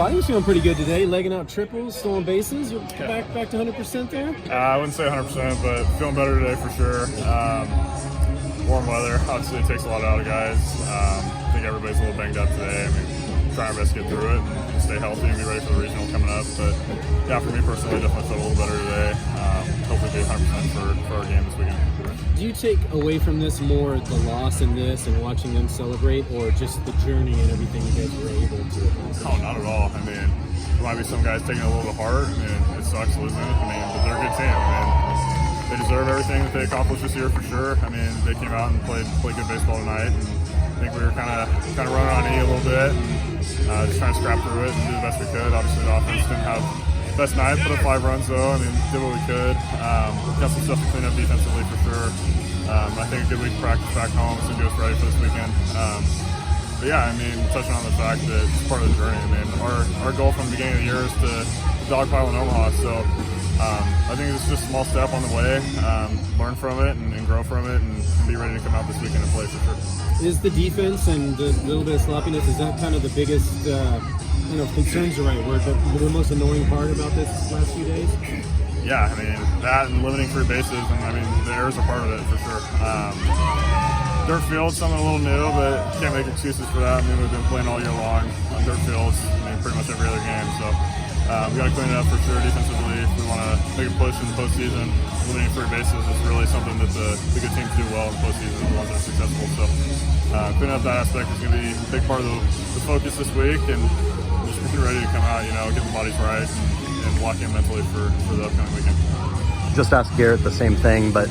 I think you're feeling pretty good today, legging out triples, stolen bases. You're back to 100% there? I wouldn't say 100%, but feeling better today for sure. Warm weather, obviously it takes a lot out of guys. I think everybody's a little banged up today. I mean, trying our best to get through it and stay healthy and be ready for the regional coming up. But yeah, for me personally, definitely felt a little better today. Hopefully be 100% for our game this weekend. Do you take away from this more the loss in this and watching them celebrate, or just the journey and everything you guys were able to accomplish? Oh, not at all. I mean, there might be some guys taking it a little bit hard. I mean, it sucks losing. I mean, but they're a good team. I mean, they deserve everything that they accomplished this year for sure. I mean, they came out and played good baseball tonight. And I think we were kind of running on E a little bit, and just trying to scrap through it and do the best we could. Obviously, the offense didn't have the best night, put up 5 runs though. I mean, did what we could. Got some stuff to clean up defensively for sure. I think a good week of practice back home is going to get us ready for this weekend. But yeah, I mean, touching on the fact that it's part of the journey. I mean, our goal from the beginning of the year is to dogpile in Omaha. So I think it's just a small step on the way. Learn from it and grow from it, and be ready to come out this weekend and play for sure. Is the defense and the little bit of sloppiness, is that kind of the biggest, concern's the right word, but the most annoying part about this last few days? Yeah, I mean, that and limiting free bases, and I mean, the errors are part of it for sure. Dirt fields, something a little new, but can't make excuses for that. I mean, we've been playing all year long on dirt fields, I mean, pretty much every other game, so we got to clean it up for sure defensively if we want to make a push in the postseason. Limiting free bases is really something that the good teams do well in the postseason, the ones that are successful, so cleaning up that aspect is going to be a big part of the focus this week, and just be ready to come out, get the bodies right, and lock in mentally for the upcoming weekend. Just asked Garrett the same thing, but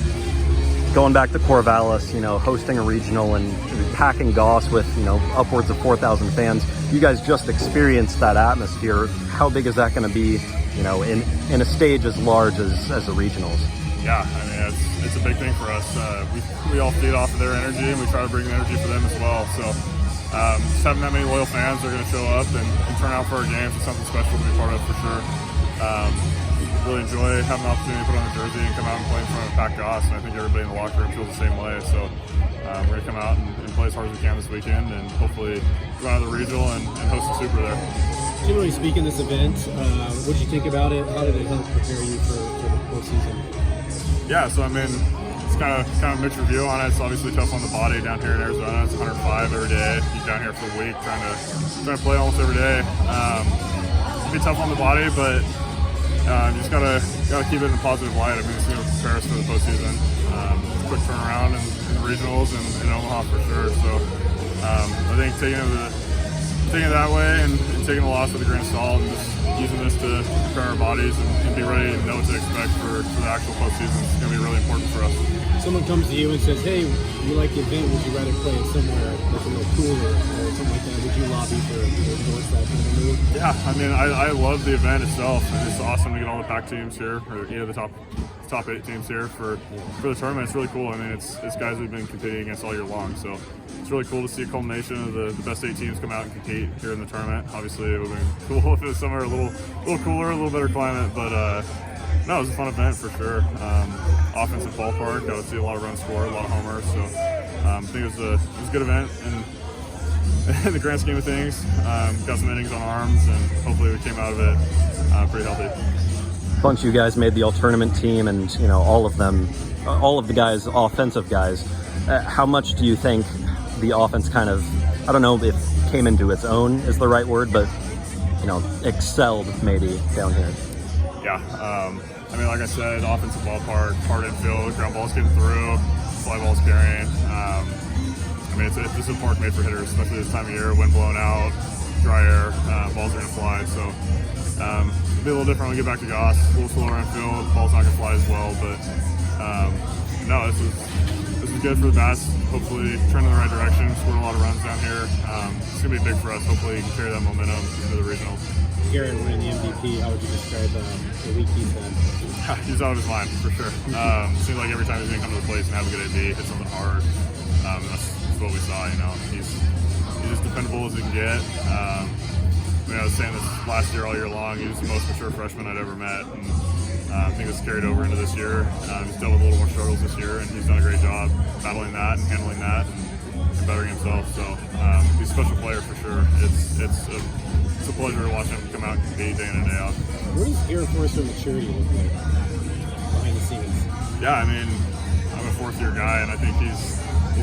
going back to Corvallis, hosting a regional and packing Goss with, upwards of 4,000 fans, you guys just experienced that atmosphere. How big is that going to be, in a stage as large as the regionals? Yeah, I mean, it's a big thing for us. We all feed off of their energy, and we try to bring the energy for them as well. So just having that many loyal fans that are going to show up and turn out for our games is something special to be part of for sure. Really enjoy having the opportunity to put on a jersey and come out and play in front of Pac Goss, and I think everybody in the locker room feels the same way. So we're going to come out and play as hard as we can this weekend, and hopefully go out of the regional and host a super there. Generally speaking, this event, what did you think about it? How did it help prepare you for the postseason? Yeah, so I mean, it's kind of a mixed review on it. It's obviously tough on the body down here in Arizona. It's 105 every day. You're down here for a week trying to play almost every day. It'll be tough on the body, but you just gotta keep it in a positive light. I mean, it's going to prepare us for the postseason. Quick turnaround in the regionals and in Omaha for sure. So I think taking it that way and taking the loss with a grain of salt and just using this to prepare our bodies and be ready and know what to expect for the actual postseason is going to be really important for us. Someone comes to you and says, hey, you like the event, would you rather play it somewhere that's a little cooler or something like that? Would you lobby for that kind of move? Yeah, I mean, I love the event itself. It's awesome to get all the Pac teams here, or the top 8 teams here for the tournament. It's really cool. I mean, it's guys we've been competing against all year long, so it's really cool to see a culmination of the best 8 teams come out and compete here in the tournament. Obviously, it would have been cool if it was somewhere a little cooler, a little better climate, but no, it was a fun event for sure. Offensive ballpark, got to see a lot of runs scored, a lot of homers, so I think it was a good event, and in the grand scheme of things, got some innings on arms, and hopefully we came out of it pretty healthy. A bunch of you guys made the all-tournament team, and all of the guys, offensive guys. How much do you think the offense kind of, I don't know if came into its own is the right word, but excelled maybe down here? Yeah, I mean, like I said, offensive ballpark, hard infield, ground balls getting through, fly balls carrying. I mean, it's a park made for hitters, especially this time of year, wind blowing out, dry air, balls are going to fly. So it'll be a little different when we get back to Goss. A little slower infield, balls not going to fly as well. But no, this is good for the bats. Hopefully, trend in the right direction. Scored a lot of runs down here. It's going to be big for us. Hopefully, you can carry that momentum into the regionals. Garrett winning the MVP, how would you describe the week he's had? He's out of his mind, for sure. Seems like every time he's going to come to the plate and have a good AB, hit something hard. That's what we saw, He's as dependable as he can get. I was saying this last year, all year long, he was the most mature freshman I'd ever met. And I think it's carried over into this year. He's dealt with a little more struggles this year, and he's done a great job battling that and handling that and bettering himself. So he's a special player for sure. It's a pleasure to watch him come out and compete day in and day out. What does Air Forcer maturity look like behind the scenes? Yeah, I mean, I'm a fourth-year guy, and I think he's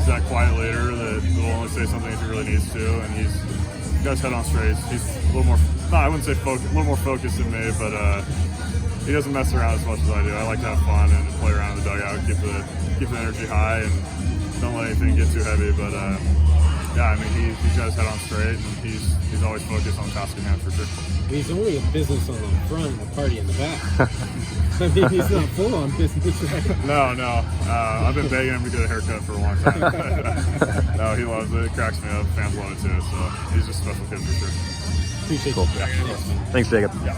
that quiet leader that will only say something if he really needs to, and he's got his head on straight. He's a little more, no, I wouldn't say a little more focused than me, but he doesn't mess around as much as I do. I like to have fun and play around in the dugout, keep the energy high, and don't let anything get too heavy. But yeah, I mean, he's got his head on straight, and he's always focused on task at hand for sure. He's only a business on the front and a party in the back. I mean, he's not full on business, right? No. I've been begging him to get a haircut for a long time. No, he loves it. It cracks me up. Fans love it too. So he's just a special kid for sure. Appreciate Cool. it. Thanks, Jacob. Yeah.